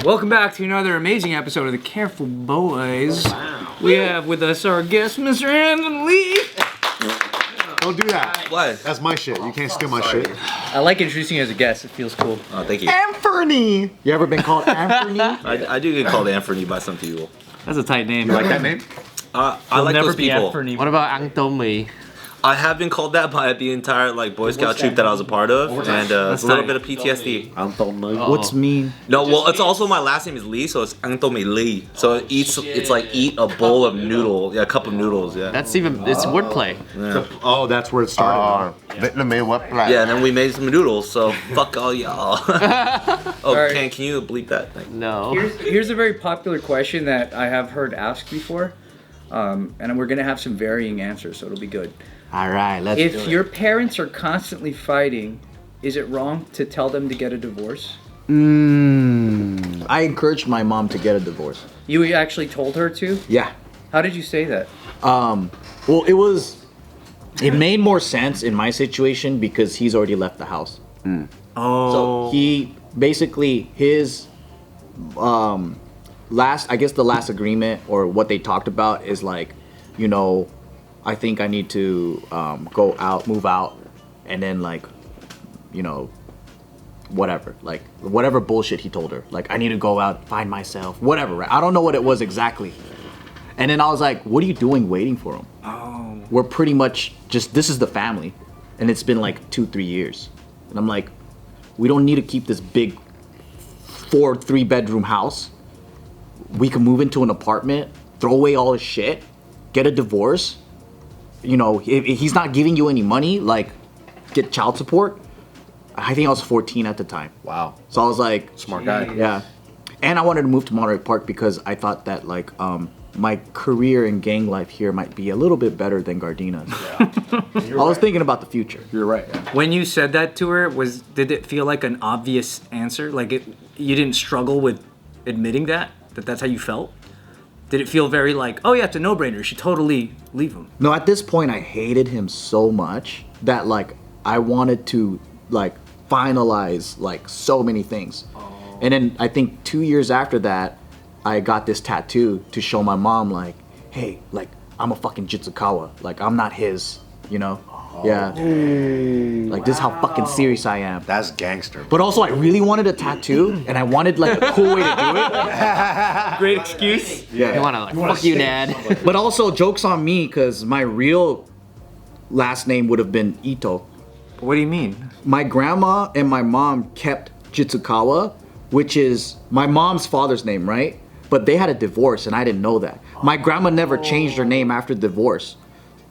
Welcome back to another amazing episode of the Careful Boys. Wow. We have with us our guest, Mr. Anthony Lee. Don't do that. What? That's my shit. You can't steal my shit. I like introducing you as a guest. It feels cool. Oh, thank you. Anthony! You ever been called Anthony? I do get called Anthony by some people. That's a tight name. You like that name? I like never those be people. Anthony. What about Ang Tommy? I have been called that by the entire Boy Scout troop that I was a part of, and it's a little tight. bit of PTSD. Anthony. What's mean? No, well, it's also my last name is Lee, so it's Anthony Lee. So it's like eat a bowl of noodle, a cup of noodles, yeah. It's wordplay. Yeah. Oh, that's where it started. Yeah, and then we made some noodles, so fuck all y'all. Oh, Alright. can you bleep that thing? No. Here's a very popular question that I have heard asked before, and we're gonna have some varying answers, so it'll be good. All right, let's do If it. your parents are constantly fighting, is it wrong to tell them to get a divorce? I encouraged my mom to get a divorce. You actually told her to? Yeah. How did you say that? Well, it made more sense in my situation because he's already left the house. Oh. So he basically his the last agreement or what they talked about is like, you know, I think I need to move out, and then like, you know, whatever bullshit he told her. Like, I need to go out, find myself, whatever, right? I don't know what it was exactly. And then I was like, what are you doing waiting for him? Oh. We're pretty much this is the family. And it's been like 2-3 years. And I'm like, we don't need to keep this big 3-bedroom house. We can move into an apartment, throw away all his shit, get a divorce. You know, if he's not giving you any money, like, get child support. I think I was 14 at the time. Wow. So I was like, Smart guy. yeah. And I wanted to move to Monterey Park because I thought that like my career in gang life here might be a little bit better than Gardina's. I was thinking about the future. You're right. Yeah. When you said that to her, did it feel like an obvious answer? Like you didn't struggle with admitting that's how you felt? Did it feel very like, oh yeah, it's a no-brainer, you should totally leave him? No, at this point I hated him so much that like I wanted to like finalize like so many things. And then I think 2 years after that, I got this tattoo to show my mom like, hey, like I'm a fucking Jitsukawa. Like I'm not his, you know? Yeah. Like this is how fucking serious I am. That's gangster. But also I really wanted a tattoo and I wanted like a cool way to do it. Great excuse. Yeah. You wanna fuck you, Dad. But also joke's on me because my real last name would have been Ito. What do you mean? My grandma and my mom kept Jitsukawa, which is my mom's father's name, right? But they had a divorce and I didn't know that. My grandma never changed her name after divorce.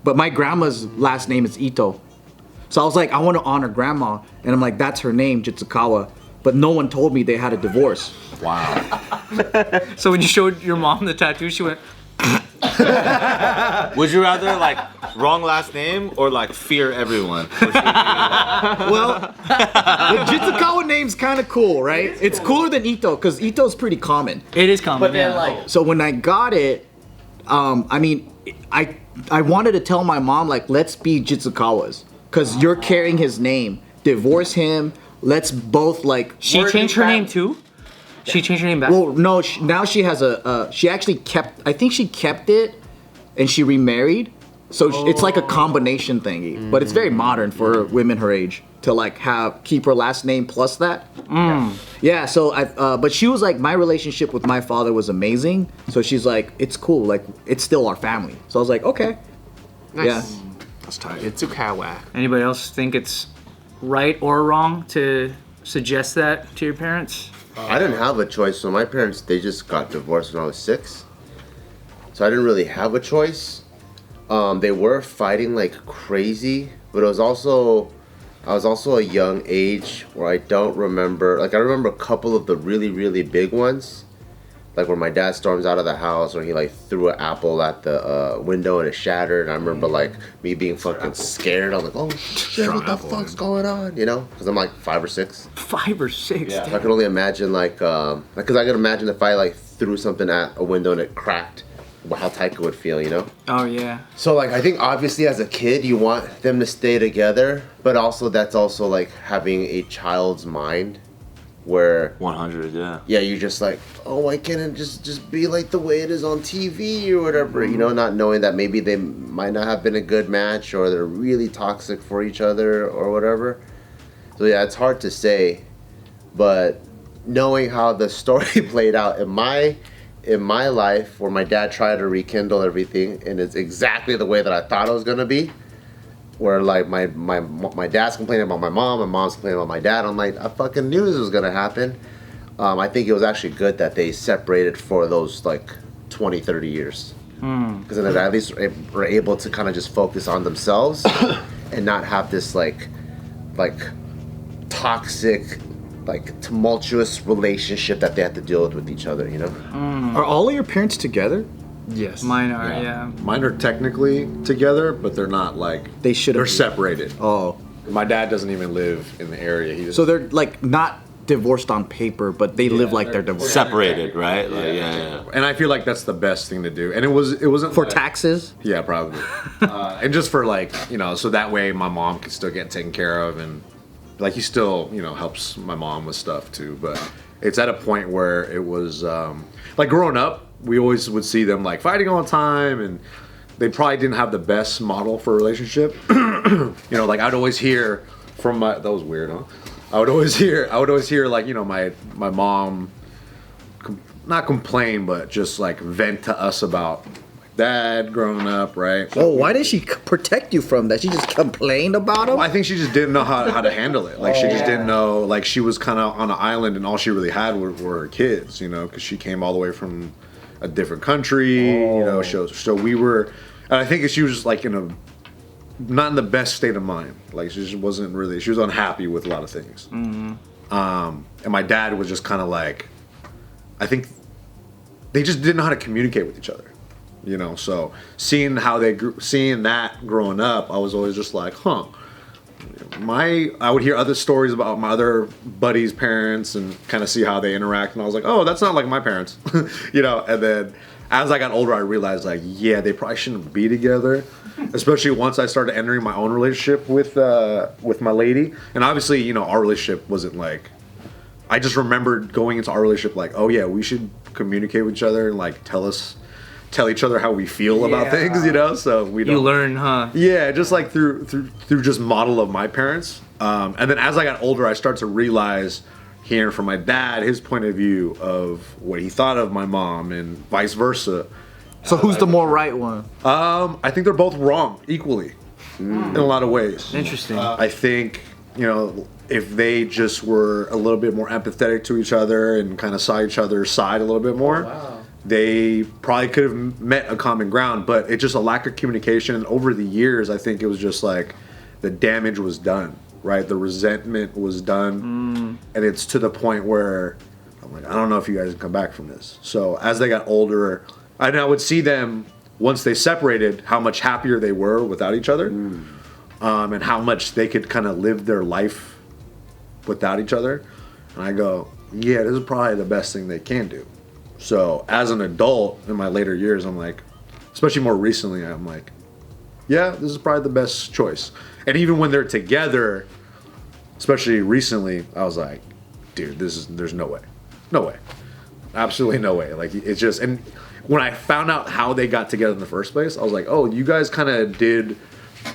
But my grandma's last name is Ito. So I was like, I want to honor grandma. And I'm like, that's her name, Jitsukawa. But no one told me they had a divorce. Wow. So when you showed your mom the tattoo, she went, Would you rather like wrong last name or like fear everyone? Well, the Jitsukawa name's kind of cool, right? It's cooler than Ito because Ito's pretty common. it is common. But then like, so when I got it, I mean, I wanted to tell my mom like, let's be Jitsukawas because you're carrying his name. Divorce him. Let's both like. She changed her name too? She changed her name back? Well, no. Now she has she actually kept. I think she kept it, and she remarried. So it's like a combination thingy, but it's very modern for women her age to like keep her last name plus that. Yeah. So but she was like, my relationship with my father was amazing. So she's like, it's cool. Like it's still our family. So I was like, okay. Nice. Yeah. That's tight. Jitsukawa. Anybody else think it's right or wrong to suggest that to your parents? I didn't have a choice. So my parents, they just got divorced when I was 6. So I didn't really have a choice. They were fighting like crazy, but I was also a young age where I don't remember. Like I remember a couple of the really, really big ones, like where my dad storms out of the house or he like threw an apple at the window and it shattered. And I remember like me being fucking scared. I was like, oh shit, what the fuck's going on? You know, because I'm like 5 or 6. 5 or 6. So I could only imagine like, because I could imagine if I like threw something at a window and it cracked, how Taika would feel, you know? Oh yeah. So like I think obviously as a kid you want them to stay together, but also that's also like having a child's mind, where 100, yeah. yeah, you're just like, oh, why can't it just be like the way it is on TV or whatever, you know, not knowing that maybe they might not have been a good match or they're really toxic for each other or whatever. So yeah, it's hard to say, but knowing how the story played out in my life, where my dad tried to rekindle everything, and it's exactly the way that I thought it was gonna be. Where like my dad's complaining about my mom's complaining about my dad. I'm like, I fucking knew this was gonna happen. I think it was actually good that they separated for those like 20, 30 years. Because then at least were able to kind of just focus on themselves and not have this like toxic, like tumultuous relationship that they have to deal with each other, you know? Are all of your parents together? Yes. Mine are, yeah. Mine are technically together, but they're not like They should have. they're separated. Oh, My dad doesn't even live in the area. He just, so they're like not divorced on paper, but they live like they're divorced Separated, right? Like, yeah. and I feel like that's the best thing to do. And it wasn't for like- taxes. Yeah, probably. And just for like, you know, so that way my mom can still get taken care of, and like he still, you know, helps my mom with stuff too. But it's at a point where it was like growing up, we always would see them like fighting all the time, and they probably didn't have the best model for a relationship. You know, like I'd always hear from that was weird, huh? I would always hear like, you know, my mom not complain, but just like vent to us about dad growing up, right? Oh, why did she protect you from that? She just complained about him. I think she just didn't know how to handle it. Like she just didn't know. Like she was kind of on an island, and all she really had were her kids. You know, because she came all the way from a different country. You know, so we were. And I think she was just like not in the best state of mind. Like she just wasn't really. She was unhappy with a lot of things. And my dad was just kind of like, I think they just didn't know how to communicate with each other. You know, so seeing that growing up, I was always just like, huh. I would hear other stories about my other buddies' parents and kind of see how they interact, and I was like, oh, that's not like my parents, you know. And then as I got older, I realized like, yeah, they probably shouldn't be together, especially once I started entering my own relationship with my lady. And obviously, you know, our relationship wasn't like. I just remembered going into our relationship like, oh yeah, we should communicate with each other and like tell each other how we feel about things, you know. So we don't. You learn, huh? Yeah, just like through just model of my parents, and then as I got older, I started to realize, hearing from my dad, his point of view of what he thought of my mom, and vice versa. So who's the more right one? I think they're both wrong equally, in a lot of ways. Interesting. I think, you know, if they just were a little bit more empathetic to each other and kind of saw each other's side a little bit more. They probably could have met a common ground, but it's just a lack of communication. And over the years, I think it was just like the damage was done, right? The resentment was done. And it's to the point where I'm like, I don't know if you guys can come back from this. So as they got older, I would see them, once they separated, how much happier they were without each other, and how much they could kind of live their life without each other. And I go, yeah, this is probably the best thing they can do. So as an adult in my later years, I'm like, especially more recently, I'm like, yeah, this is probably the best choice. And even when they're together, especially recently, I was like, dude, there's no way, absolutely no way. Like it's just, and when I found out how they got together in the first place, I was like, oh, you guys kind of did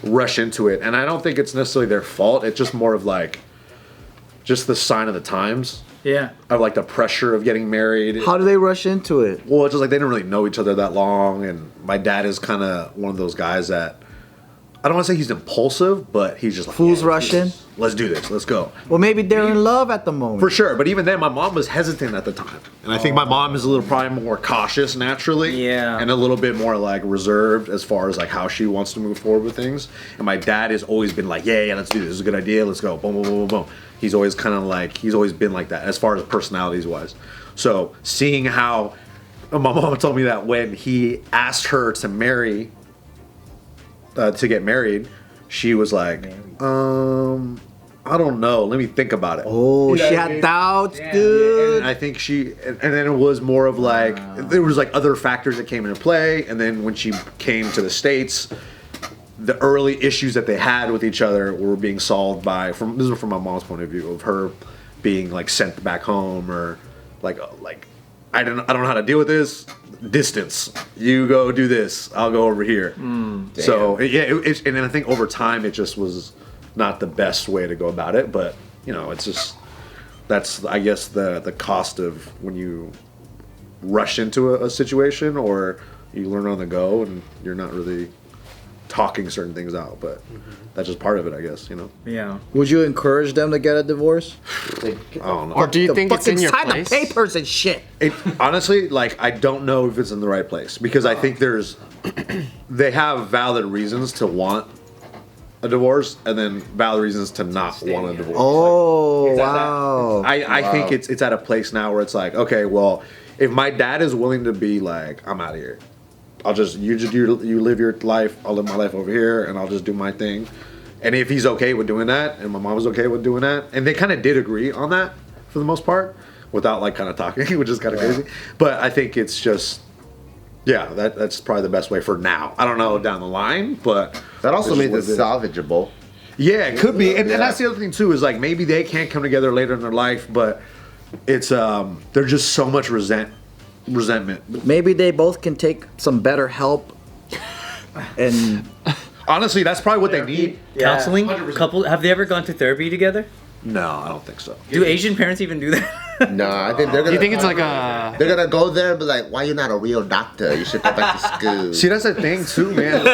rush into it. And I don't think it's necessarily their fault. It's just more of like, just the sign of the times. Yeah. Of like the pressure of getting married. How do they rush into it? Well, it's just like they didn't really know each other that long, and my dad is kind of one of those guys that, I don't want to say he's impulsive, but he's just like, Fools rushing? Let's do this. Let's go. Well, maybe they're in love at the moment. For sure. But even then, my mom was hesitant at the time. And I think my mom is a little probably more cautious naturally. Yeah. And a little bit more like reserved as far as like how she wants to move forward with things. And my dad has always been like, yeah, let's do this. This is a good idea. Let's go. Boom, boom, boom, boom, boom. He's always kind of like, he's always been like that as far as personalities wise. So seeing how my mom told me that when he asked her to get married, she was like, I don't know. Let me think about it. Oh, she had doubts, dude. And I think and then it was more of like, there was like other factors that came into play. And then when she came to the States, the early issues that they had with each other were being solved this is from my mom's point of view, of her being like sent back home or like I don't know how to deal with this. Distance. You go do this. I'll go over here. So yeah, and then I think over time it just was not the best way to go about it. But you know, it's just that's I guess the cost of when you rush into a situation or you learn on the go and you're not really talking certain things out. But that's just part of it, I guess. You know. Yeah. Would you encourage them to get a divorce? I don't know. Or do you think it's in your Sign the place? papers and shit. Honestly, like I don't know if it's in the right place because I think they have valid reasons to want a divorce and then valid reasons to not want a divorce. Oh, wow. I think it's at a place now where it's like, okay, well, if my dad is willing to be like, I'm out of here. You live your life, I'll live my life over here, and I'll just do my thing. And if he's okay with doing that, and my mom was okay with doing that, and they kind of did agree on that for the most part, without like kind of talking, which is kind of crazy. But I think it's just, yeah, that's probably the best way for now. I don't know down the line, but That also this is means what it's salvageable. yeah, it could be, and that's the other thing too is like maybe they can't come together later in their life, but it's there's just so much resentment. Maybe they both can take some better help. And Honestly, that's probably what they need. Counseling? Couple? Have they ever gone to therapy together? No, I don't think so. Do Asian parents even do that? No, I think they're gonna. You think it's like a? They're gonna go there and be like, "Why you not a real doctor? You should go back to school." See, that's the thing too, man.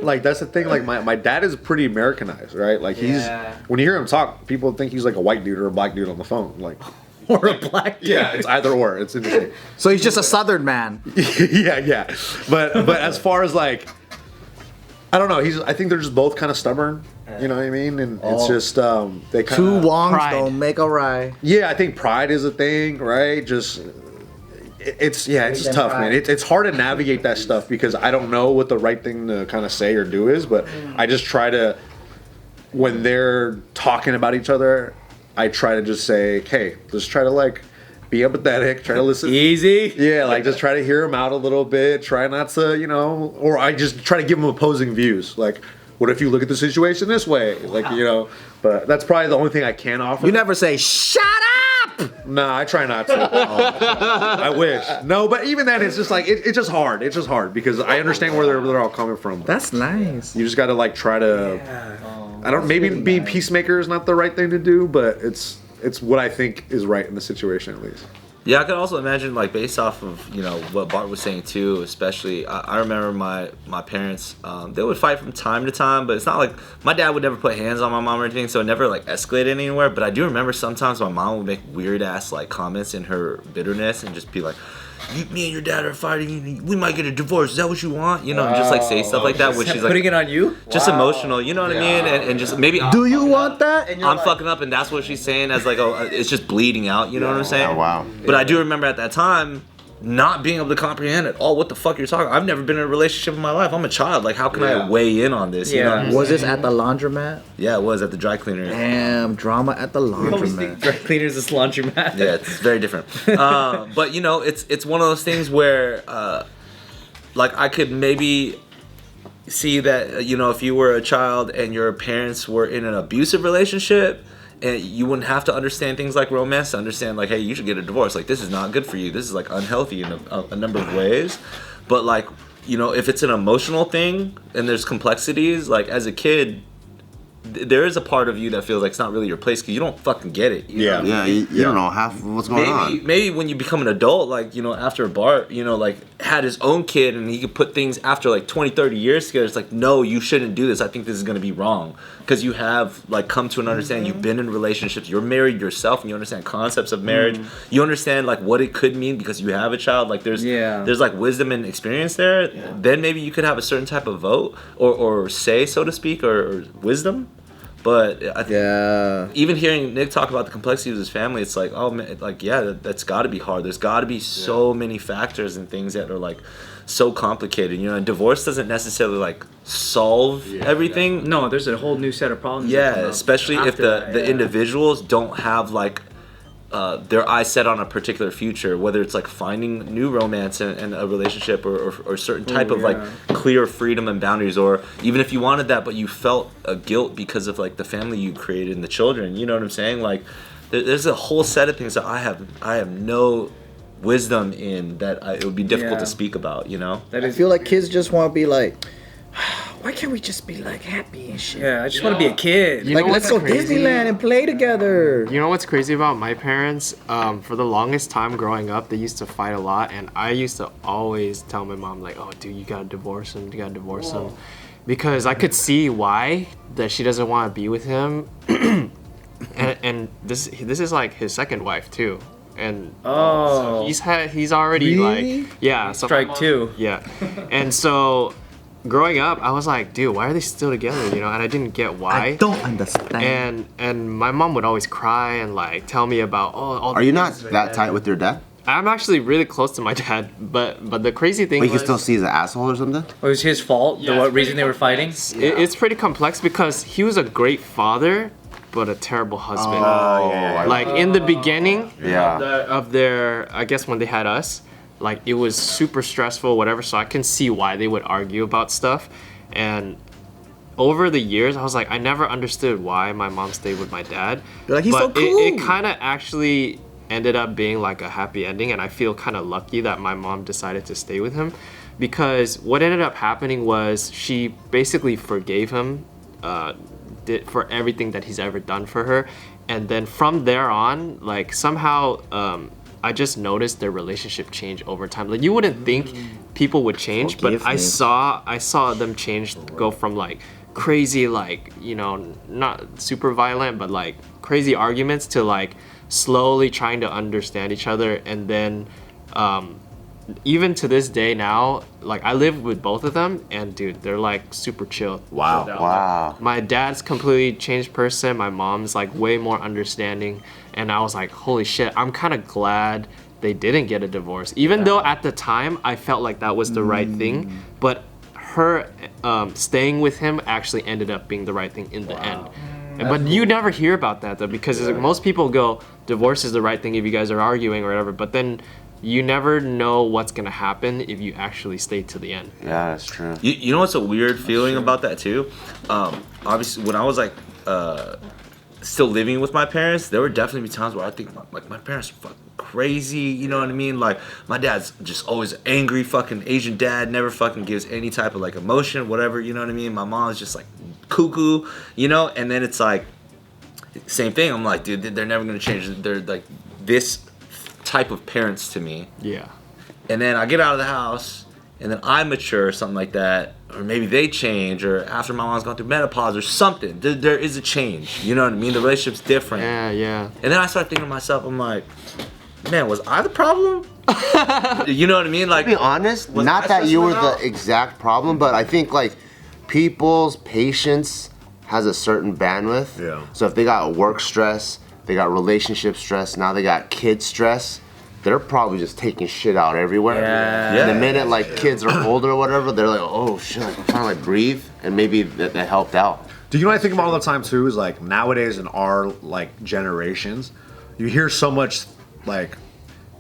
Like that's the thing. Like my dad is pretty Americanized, right? Like he's when you hear him talk, people think he's like a white dude or a black dude on the phone. Like Or a black dude? yeah, it's either or. It's interesting. so he's just a Southern man. yeah. But as far as like, I don't know. I think they're just both kind of stubborn. You know what I mean? And it's just they kind Two of Wongs Pride. don't make a rye. yeah. I think pride is a thing, right? Just it's just tough, man. It's hard to navigate that stuff because I don't know what the right thing to kind of say or do is, but I just try to when they're talking about each other, I try to just say, hey, just try to like be empathetic, try to listen. Easy. Yeah, like just try to hear them out a little bit. Try not to, or I just try to give them opposing views. Like, what if you look at the situation this way? Like, but that's probably the only thing I can offer. You never say, shut up! No, I try not to. I wish. No, but even then, it's just like, it's just hard. It's just hard because I understand where they're all coming from. That's nice. You just got to like try to, maybe being peacemaker is not the right thing to do, but it's what I think is right in the situation at least. Yeah, I could also imagine, like, based off of, what Bart was saying, too, especially, I remember my parents, they would fight from time to time, but it's not like, my dad would never put hands on my mom or anything, so it never, like, escalated anywhere, but I do remember sometimes my mom would make weird-ass, like, comments in her bitterness and just be like, me and your dad are fighting, we might get a divorce, is that what you want? And just, like, say stuff like that, which she's, like, Putting it on you? just emotional, you know what I mean? And just maybe... Do you want that? And I'm fucking up, and that's what she's saying as like, it's just bleeding out. You know what I'm saying? Oh, wow. But I do remember at that time not being able to comprehend it. Oh, what the fuck you're talking? I've never been in a relationship in my life. I'm a child. Like, how can I weigh in on this? You know what I'm Was saying? this at the laundromat? Yeah, it was at the dry cleaner. Damn, drama at the Always think laundromat. dry cleaners is laundromat. Yeah, it's very different. But it's one of those things where, like, I could maybe see that if you were a child and your parents were in an abusive relationship. And you wouldn't have to understand things like romance to understand, like, hey, you should get a divorce. Like, this is not good for you. This is, like, unhealthy in a number of ways. But, like, if it's an emotional thing and there's complexities, like, as a kid, there is a part of you that feels like it's not really your place because you don't fucking get it. You know? Yeah, you don't know half of what's going on. Maybe when you become an adult, like, after Bart, like, had his own kid and he could put things after, like, 20, 30 years together, it's like, no, you shouldn't do this. I think this is going to be wrong. Because you have, like, come to an understanding. You've been in relationships. You're married yourself and you understand concepts of marriage. You understand, like, what it could mean because you have a child. Like, there's like, wisdom and experience there. Yeah. Then maybe you could have a certain type of vote or say, so to speak, or wisdom. But I think even hearing Nick talk about the complexities of his family, it's like, oh man, like, that's got to be hard. There's got to be so many factors and things that are like so complicated. Divorce doesn't necessarily like solve everything. No, there's a whole new set of problems. Yeah, especially if the individuals don't have like their eyes set on a particular future, whether it's like finding new romance in a relationship or certain type of like clear freedom and boundaries, or even if you wanted that but you felt a guilt because of like the family you created and the children, you know what I'm saying? Like there's a whole set of things that I have no wisdom in that it would be difficult to speak about, you know? I feel like kids just want to be like, why can't we just be like happy and shit? Yeah, I just want to be a kid. You Like, know let's what's go crazy? Disneyland and play together. You know what's crazy about my parents? For the longest time growing up, they used to fight a lot, and I used to always tell my mom like, "Oh, dude, you gotta divorce him. You gotta divorce him," because I could see why that she doesn't want to be with him, and this is like his second wife too, and so he's already Really? like so Strike two. yeah, and so. Growing up, I was like, dude, why are they still together? You know, and I didn't get why. I don't understand. And my mom would always cry and like tell me about all. Are you not that tight with your dad? I'm actually really close to my dad, but the crazy thing But you can was, still see he's an asshole or something? It was his fault. Yeah, What it's reason they were fighting? it's pretty complex because he was a great father, but a terrible husband. yeah. Like in the beginning Yeah. of their, I guess when they had us, like it was super stressful, whatever. So I can see why they would argue about stuff, and over the years, I was like, I never understood why my mom stayed with my dad. You're like, he's but so cool. It kind of actually ended up being like a happy ending, and I feel kind of lucky that my mom decided to stay with him, because what ended up happening was she basically forgave him for everything that he's ever done for her, and then from there on, like somehow I just noticed their relationship change over time. Like you wouldn't think people would change, Forgive but I me. saw them change, go from like crazy, like, you know, not super violent, but like crazy arguments to like slowly trying to understand each other. And then even to this day now, like I live with both of them, and dude, they're like super chill. Wow. chilled out. Wow. My dad's completely changed person. My mom's like way more understanding. And I was like, holy shit, I'm kind of glad they didn't get a divorce. Even though at the time I felt like that was the right thing. But her staying with him actually ended up being the right thing in the end. But you never hear about that though, because like, most people go, divorce is the right thing if you guys are arguing or whatever. But then you never know what's gonna happen if you actually stay to the end. Yeah, that's true. You know what's a weird feeling about that too? Obviously, when I was like still living with my parents, there would definitely be times where I think like my parents are fucking crazy. You know what I mean? Like my dad's just always angry, fucking Asian dad, never fucking gives any type of like emotion, whatever. You know what I mean? My mom's just like cuckoo, you know. And then it's like same thing. I'm like, dude, they're never gonna change. They're like this type of parents to me. Yeah. And then I get out of the house, and then I mature or something like that, or maybe they change, or after my mom's gone through menopause or something, there is a change. You know what I mean? The relationship's different. Yeah. And then I start thinking to myself, I'm like, man, was I the problem? You know what I mean? Like, To be honest, was not I that you were stressing the out? exact problem, but I think like people's patience has a certain bandwidth. Yeah. So if they got work stress, they got relationship stress, now they got kid stress, they're probably just taking shit out everywhere. Yeah. And the minute like kids are older or whatever, they're like, oh shit, like, I'm trying to like breathe, and maybe that helped out. Do you know what I think about all the time too? Is like nowadays in our like generations, you hear so much like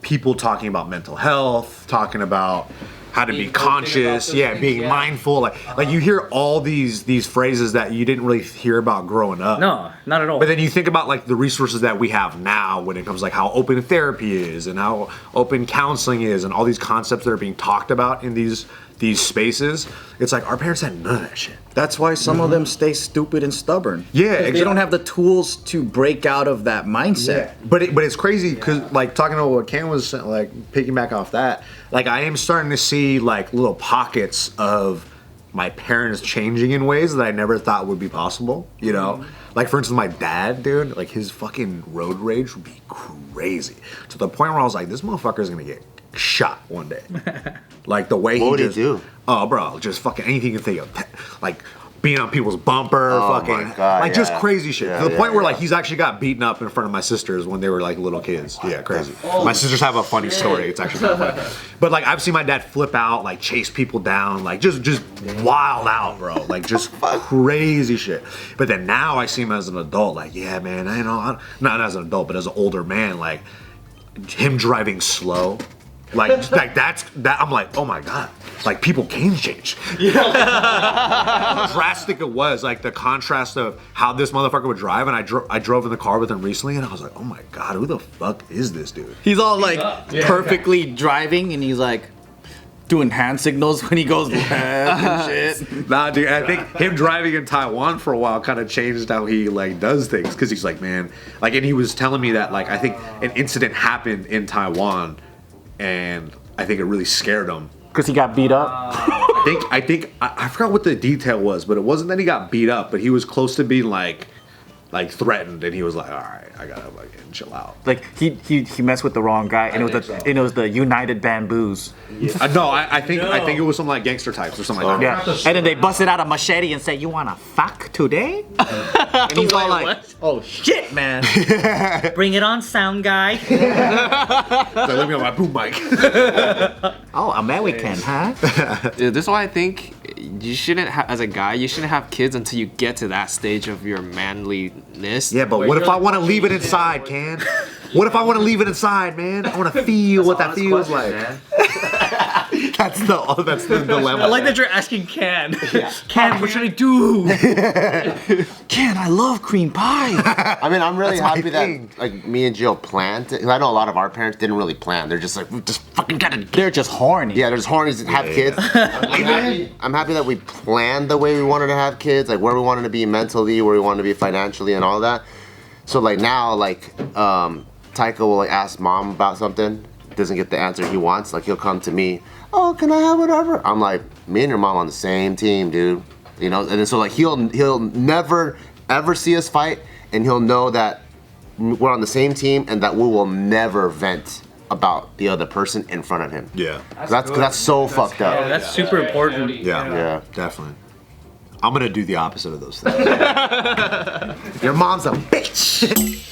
people talking about mental health, talking about how to be conscious, being mindful. Like you hear all these phrases that you didn't really hear about growing up. No, not at all. But then you think about like the resources that we have now when it comes like how open therapy is and how open counseling is and all these concepts that are being talked about in these spaces. It's like our parents had none of that shit. That's why some of them stay stupid and stubborn. Yeah, They don't have the tools to break out of that mindset. But it's crazy because like talking about what Ken was saying, like piggyback off that, like I am starting to see like little pockets of my parents changing in ways that I never thought would be possible. You know, like for instance, my dad, dude, like his fucking road rage would be crazy to the point where I was like, this motherfucker is gonna get shot one day. Like the way What he would he just, do? Oh, bro, just fucking anything you can think of, like being on people's bumper, Oh fucking, my God, like just yeah. crazy shit. Yeah, to the point yeah, where yeah. like he's actually got beaten up in front of my sisters when they were like little kids. Yeah, crazy. My sisters have a funny story. It's actually kind of funny. But like I've seen my dad flip out, like chase people down, like just wild out, bro. Like just crazy shit. But then now I see him as an adult, like yeah, man. Not as an adult, but as an older man, like him driving slow. Like that's that. I'm like, oh my god. Like people can change. How drastic it was. Like the contrast of how this motherfucker would drive, and I drove in the car with him recently, and I was like, oh my god, who the fuck is this dude? He's all like perfectly driving, and he's like doing hand signals when he goes left and shit. Nah, dude. And I think him driving in Taiwan for a while kind of changed how he like does things, because he's like, man, like, and he was telling me that like I think an incident happened in Taiwan, and I think it really scared him. Because he got beat up. I think I forgot what the detail was, but it wasn't that he got beat up, but he was close to being like threatened, and he was like, all right, I gotta fucking chill out. Like he messed with the wrong guy, and it was the United Bamboos. Yeah. No, I think it was some like gangster types or something like that. Yeah, and then they busted out a machete and said, "You wanna fuck today?" And he's all like, what? "Oh shit, man!" Bring it on, sound guy. Like, let me on my boom mic. Oh, American, huh? Dude, this is why I think you shouldn't as a guy, you shouldn't have kids until you get to that stage of your manliness. Yeah, but what if I want to leave it inside, Ken? What if I want to leave it inside, man? I want to feel what that feels like. That's the dilemma. I like that you're asking Can. Can, what should I do? Ken, I love cream pie. I mean, I'm really That's my happy thing. that like me and Jill planned. Because I know a lot of our parents didn't really plan. They're just like, we just fucking gotta. They're just horny. Yeah, they're just horny to have kids. I'm happy that we planned the way we wanted to have kids, like where we wanted to be mentally, where we wanted to be financially, and all that. So like now, like Taika will like ask mom about something, doesn't get the answer he wants. Like he'll come to me, oh, can I have whatever? I'm like, me and your mom on the same team, dude. You know, and then so like he'll never ever see us fight, and he'll know that we're on the same team and that we will never vent about the other person in front of him. Yeah. That's so fucked up. Yeah, that's super important. Yeah. Definitely. I'm gonna do the opposite of those things. Your mom's a bitch.